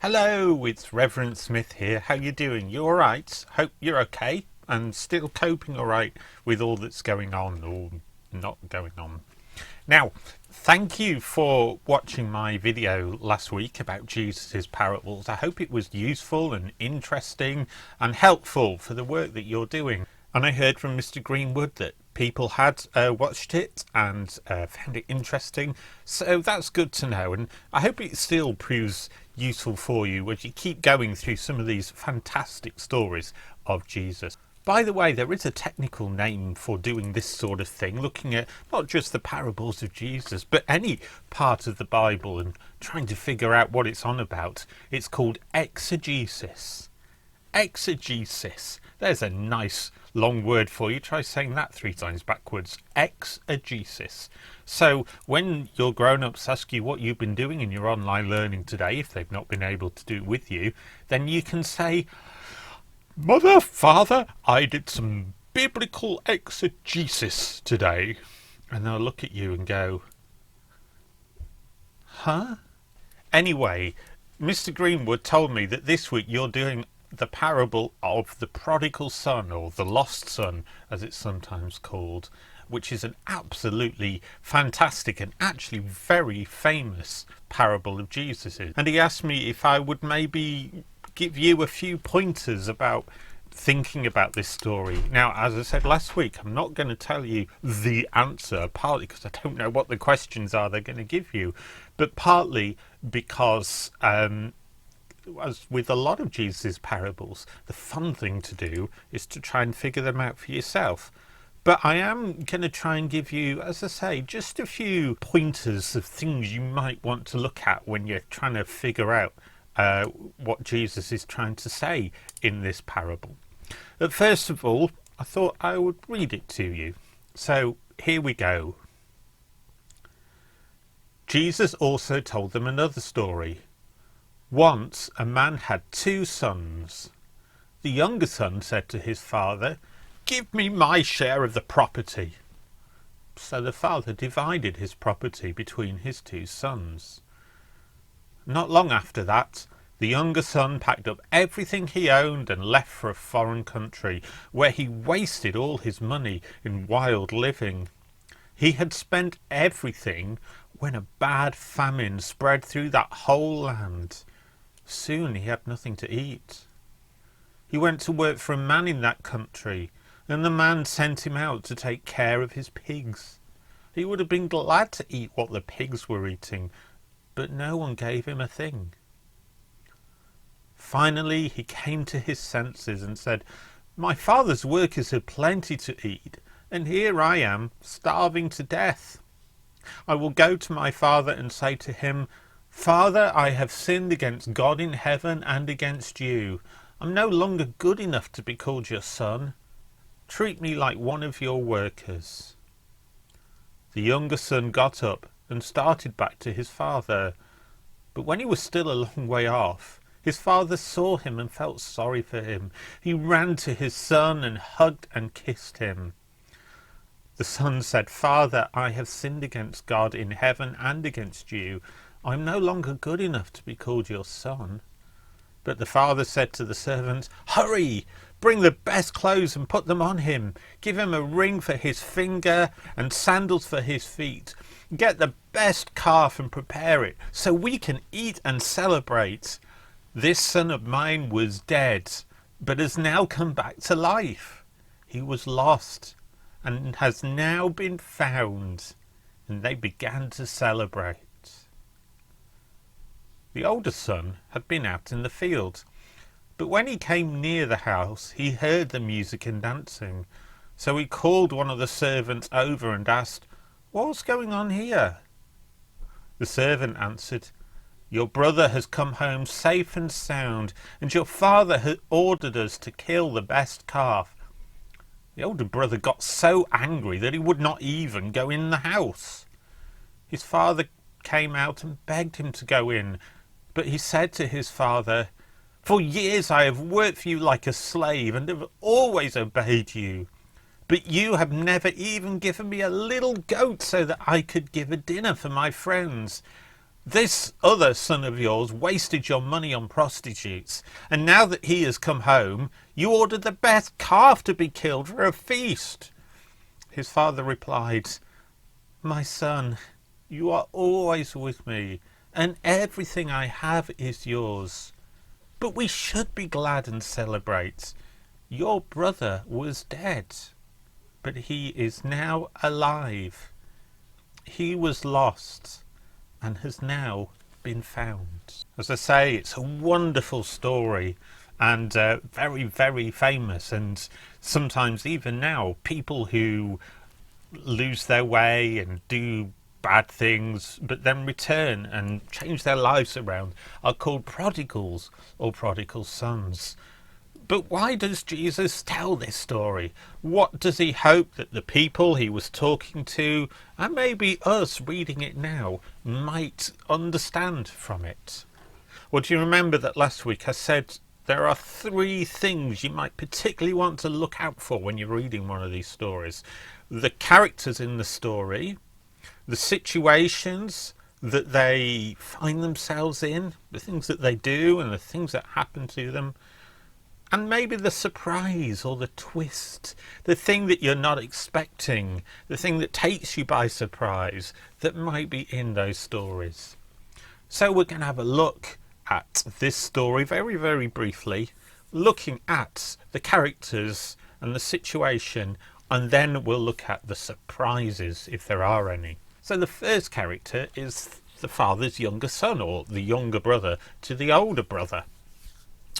Hello, it's Reverend Smith here. How you doing? You all right? Hope you're okay and still coping all right with all that's going on or not going on. Now, thank you for watching my video last week about Jesus' parables. I hope it was useful and interesting and helpful for the work that you're doing. And I heard from Mr. Greenwood that people had watched it and found it interesting. So that's good to know. And I hope it still proves useful for you as you keep going through some of these fantastic stories of Jesus. By the way, there is a technical name for doing this sort of thing, looking at not just the parables of Jesus, but any part of the Bible and trying to figure out what it's on about. It's called exegesis. Exegesis. There's a nice long word for you. Try saying that 3 times backwards. Exegesis. So when your grown-ups ask you what you've been doing in your online learning today, if they've not been able to do it with you, then you can say, Mother, Father, I did some biblical exegesis today. And they'll look at you and go, huh? Anyway, Mr. Greenwood told me that this week you're doing the parable of the Prodigal Son, or the Lost Son, as it's sometimes called, which is an absolutely fantastic and actually very famous parable of Jesus's. And he asked me if I would maybe give you a few pointers about thinking about this story. Now, as I said last week, I'm not going to tell you the answer, partly because I don't know what the questions are they're going to give you, but partly because as with a lot of Jesus' parables, the fun thing to do is to try and figure them out for yourself. But I am going to try and give you, as I say, just a few pointers of things you might want to look at when you're trying to figure out what Jesus is trying to say in this parable. But first of all, I thought I would read it to you. So here we go. Jesus also told them another story. Once a man had 2 sons. The younger son said to his father, "Give me my share of the property." So the father divided his property between his 2 sons. Not long after that, the younger son packed up everything he owned and left for a foreign country, where he wasted all his money in wild living. He had spent everything when a bad famine spread through that whole land. Soon he had nothing to eat. He went to work for a man in that country, and the man sent him out to take care of his pigs. He would have been glad to eat what the pigs were eating, but no one gave him a thing. Finally, he came to his senses and said, "My father's workers had plenty to eat, and here I am, starving to death. I will go to my father and say to him, 'Father, I have sinned against God in heaven and against you. I'm no longer good enough to be called your son. Treat me like one of your workers.' The younger son got up and started back to his father. But when he was still a long way off, his father saw him and felt sorry for him. He ran to his son and hugged and kissed him. The son said, 'Father, I have sinned against God in heaven and against you. I am no longer good enough to be called your son.' But the father said to the servants, 'Hurry! Bring the best clothes and put them on him. Give him a ring for his finger and sandals for his feet. Get the best calf and prepare it, so we can eat and celebrate. This son of mine was dead, but has now come back to life. He was lost and has now been found.' And they began to celebrate. The older son had been out in the field, but when he came near the house, he heard the music and dancing. So he called one of the servants over and asked, 'What's going on here?' The servant answered, 'Your brother has come home safe and sound, and your father has ordered us to kill the best calf.' The older brother got so angry that he would not even go in the house. His father came out and begged him to go in, but he said to his father, 'For years I have worked for you like a slave and have always obeyed you. But you have never even given me a little goat so that I could give a dinner for my friends. This other son of yours wasted your money on prostitutes, and now that he has come home, you ordered the best calf to be killed for a feast." His father replied, "My son, you are always with me, and everything I have is yours. But we should be glad and celebrate. Your brother was dead, but he is now alive. He was lost and has now been found." As I say, it's a wonderful story and very, very famous. And sometimes even now, people who lose their way and do bad things but then return and change their lives around are called prodigals or prodigal sons. But why does Jesus tell this story? What does he hope that the people he was talking to, and maybe us reading it now, might understand from it? Well, do you remember that last week I said there are 3 things you might particularly want to look out for when you're reading one of these stories? The characters in the story, the situations that they find themselves in, the things that they do and the things that happen to them, and maybe the surprise or the twist, the thing that you're not expecting, the thing that takes you by surprise that might be in those stories. So we're going to have a look at this story very, very briefly, looking at the characters and the situation, and then we'll look at the surprises if there are any. So the first character is the father's younger son, or the younger brother to the older brother.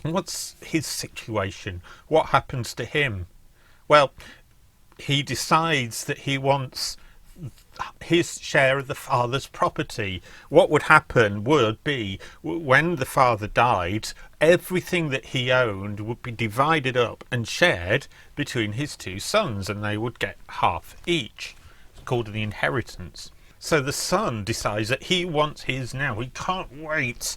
What's his situation? What happens to him? Well, he decides that he wants his share of the father's property. What would happen would be, when the father died, everything that he owned would be divided up and shared between his 2 sons, and they would get half each. It's called the inheritance. So the son decides that he wants his now. He can't wait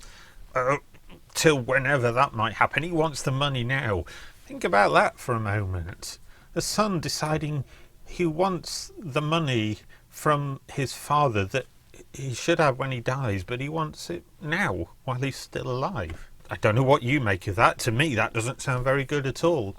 till whenever that might happen. He wants the money now. Think about that for a moment. The son deciding he wants the money from his father that he should have when he dies, but he wants it now while he's still alive. I don't know what you make of that. To me, that doesn't sound very good at all.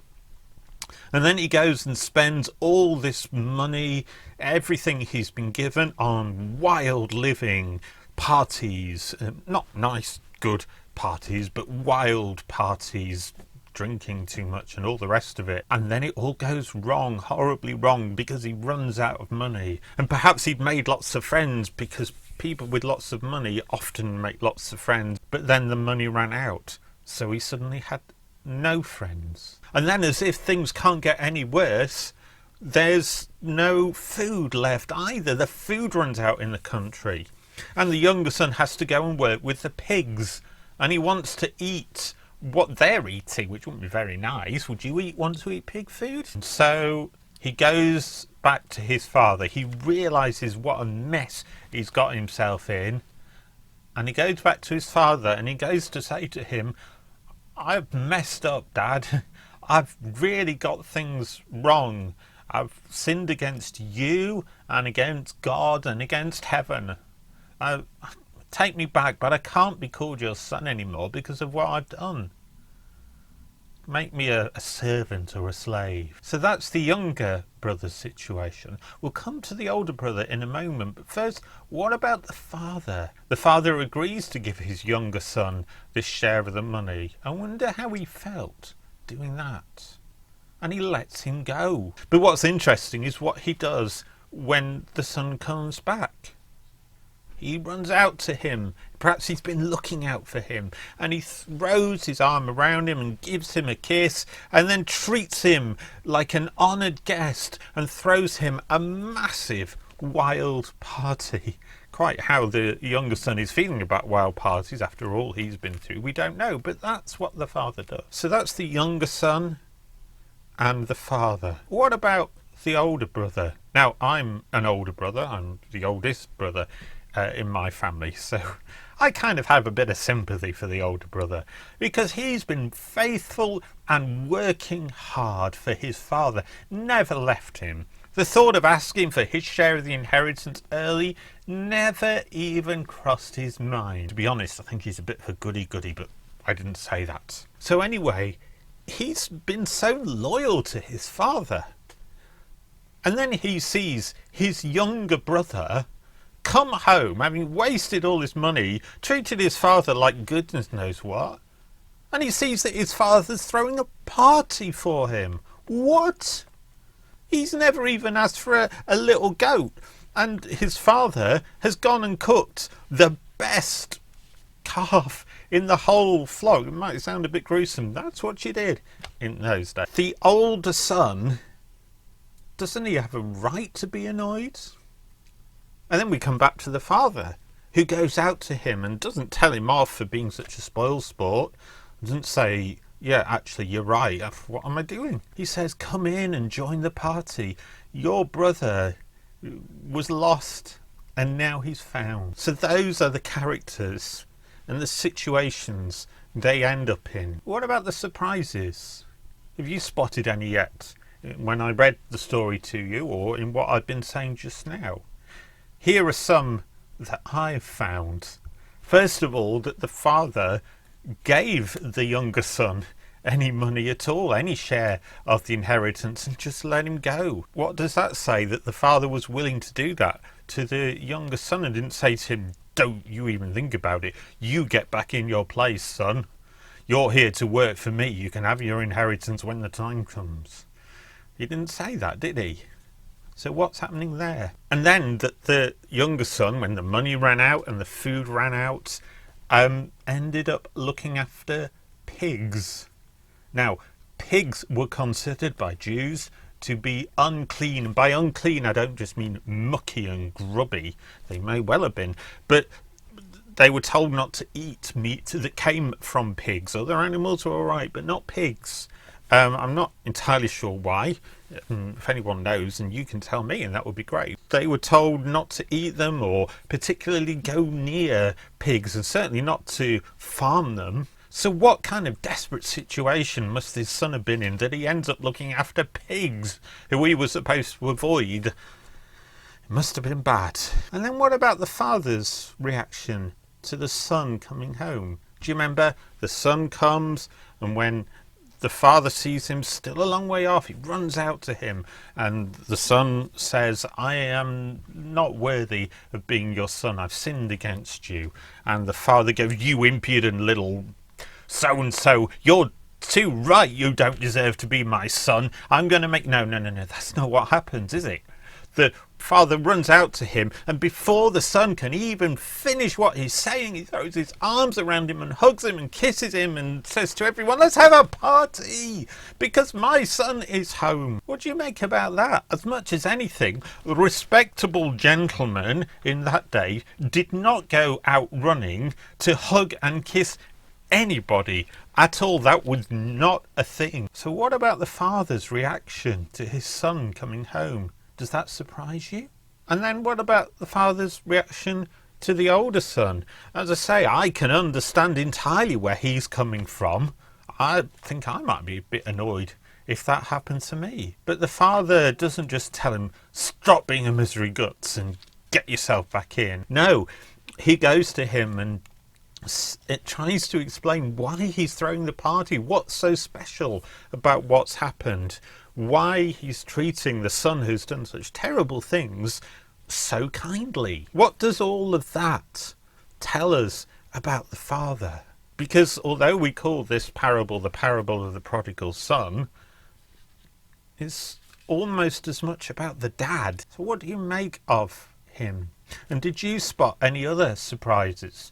And then he goes and spends all this money, everything he's been given, on wild living, parties, not nice, good parties, but wild parties, drinking too much and all the rest of it. And then it all goes wrong, horribly wrong, because he runs out of money. And perhaps he'd made lots of friends, because people with lots of money often make lots of friends, but then the money ran out, so he suddenly had no friends. And then, as if things can't get any worse, there's no food left either. The food runs out in the country, and the younger son has to go and work with the pigs, and he wants to eat what they're eating, which wouldn't be very nice. Would you want to eat pig food? And so he goes back to his father. He realises what a mess he's got himself in, and he goes back to his father and he goes to say to him, "I've messed up, Dad. I've really got things wrong. I've sinned against you and against God and against heaven. Take me back, but I can't be called your son anymore because of what I've done. Make me a servant or a slave." So that's the younger brother's situation. We'll come to the older brother in a moment, but first, what about the father? The father agrees to give his younger son this share of the money. I wonder how he felt doing that. And he lets him go. But what's interesting is what he does when the son comes back. He runs out to him. Perhaps he's been looking out for him, and he throws his arm around him and gives him a kiss, and then treats him like an honoured guest and throws him a massive wild party. Quite how the younger son is feeling about wild parties after all he's been through, we don't know, but that's what the father does. So that's the younger son and the father. What about the older brother? Now, I'm an older brother. I'm the oldest brother in my family, so I kind of have a bit of sympathy for the older brother, because he's been faithful and working hard for his father, never left him The thought of asking for his share of the inheritance early never even crossed his mind. To be honest, I think he's a bit of a goody-goody, but I didn't say that. So anyway, he's been so loyal to his father. And then he sees his younger brother come home, having wasted all his money, treated his father like goodness knows what, and he sees that his father's throwing a party for him. What? He's never even asked for a little goat, and his father has gone and cooked the best calf in the whole flock. It might sound a bit gruesome. That's what she did in those days. The older son, doesn't he have a right to be annoyed? And then we come back to the father, who goes out to him and doesn't tell him off for being such a spoil sport. Doesn't say, yeah, actually, you're right. What am I doing? He says, come in and join the party. Your brother was lost and now he's found. So those are the characters and the situations they end up in. What about the surprises? Have you spotted any yet when I read the story to you, or in what I've been saying just now? Here are some that I've found. First of all, that the father gave the younger son any money at all, any share of the inheritance, and just let him go. What does that say? That the father was willing to do that to the younger son and didn't say to him, don't you even think about it. You get back in your place, son. You're here to work for me. You can have your inheritance when the time comes. He didn't say that, did he? So what's happening there? And then that the younger son, when the money ran out and the food ran out, ended up looking after pigs. Now, pigs were considered by Jews to be unclean. And by unclean, I don't just mean mucky and grubby. They may well have been. But they were told not to eat meat that came from pigs. Other animals were all right, but not pigs. I'm not entirely sure why. If anyone knows, and you can tell me, and that would be great. They were told not to eat them or particularly go near pigs, and certainly not to farm them. So what kind of desperate situation must his son have been in that he ends up looking after pigs who he was supposed to avoid? It must have been bad. And then what about the father's reaction to the son coming home? Do you remember? The son comes, and when the father sees him still a long way off, he runs out to him, and the son says, I am not worthy of being your son. I've sinned against you. And the father goes, you impudent little so-and-so, you're too right. You don't deserve to be my son. I'm going to make... No, that's not what happens, is it? The father runs out to him, and before the son can even finish what he's saying, he throws his arms around him and hugs him and kisses him and says to everyone, let's have a party because my son is home. What do you make about that? As much as anything, respectable gentlemen in that day did not go out running to hug and kiss anybody at all. That was not a thing. So what about the father's reaction to his son coming home? Does that surprise you? And then what about the father's reaction to the older son? As I say, I can understand entirely where he's coming from. I think I might be a bit annoyed if that happened to me. But the father doesn't just tell him, stop being a misery guts and get yourself back in. No, he goes to him and it tries to explain why he's throwing the party, what's so special about what's happened, why he's treating the son who's done such terrible things so kindly. What does all of that tell us about the father? Because although we call this parable the parable of the prodigal son, it's almost as much about the dad. So what do you make of him? And did you spot any other surprises?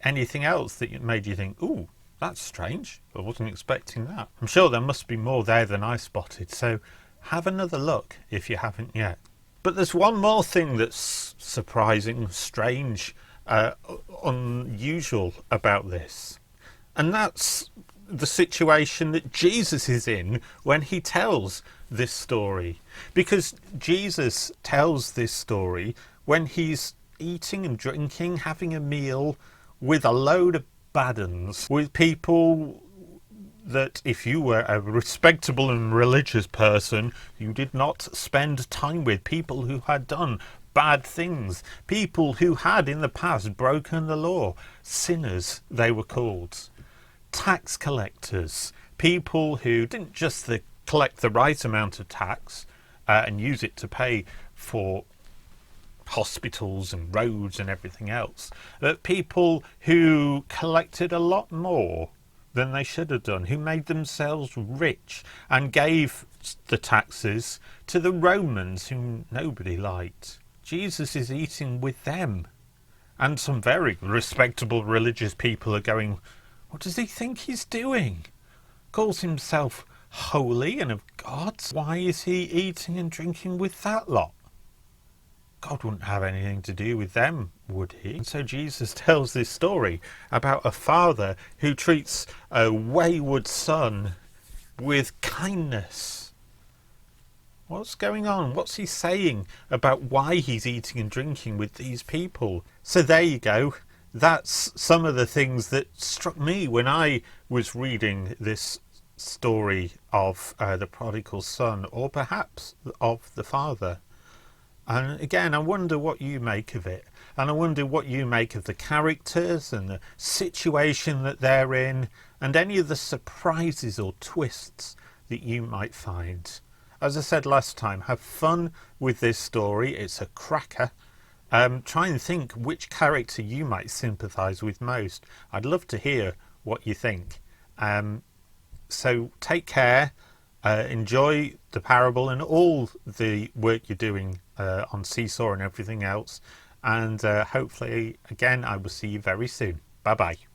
Anything else that made you think, ooh, that's strange. I wasn't expecting that. I'm sure there must be more there than I spotted, so have another look if you haven't yet. But there's one more thing that's surprising, strange, unusual about this. And that's the situation that Jesus is in when he tells this story. Because Jesus tells this story when he's eating and drinking, having a meal with a load of bad uns, with people that if you were a respectable and religious person, you did not spend time with people who had done bad things, people who had in the past broken the law. Sinners, they were called. Tax collectors, people who didn't just collect the right amount of tax and use it to pay for hospitals and roads and everything else, but people who collected a lot more than they should have done, who made themselves rich and gave the taxes to the Romans, whom nobody liked. Jesus is eating with them. And some very respectable religious people are going, what does he think he's doing? Calls himself holy and of God. Why is he eating and drinking with that lot? God wouldn't have anything to do with them, would he? And so Jesus tells this story about a father who treats a wayward son with kindness. What's going on? What's he saying about why he's eating and drinking with these people? So there you go. That's some of the things that struck me when I was reading this story of the prodigal son, or perhaps of the father. And again, I wonder what you make of it. And I wonder what you make of the characters and the situation that they're in, and any of the surprises or twists that you might find. As I said last time, have fun with this story. It's a cracker. Try and think which character you might sympathise with most. I'd love to hear what you think. So take care. Enjoy the parable and all the work you're doing on Seesaw and everything else. And hopefully, again, I will see you very soon. Bye-bye.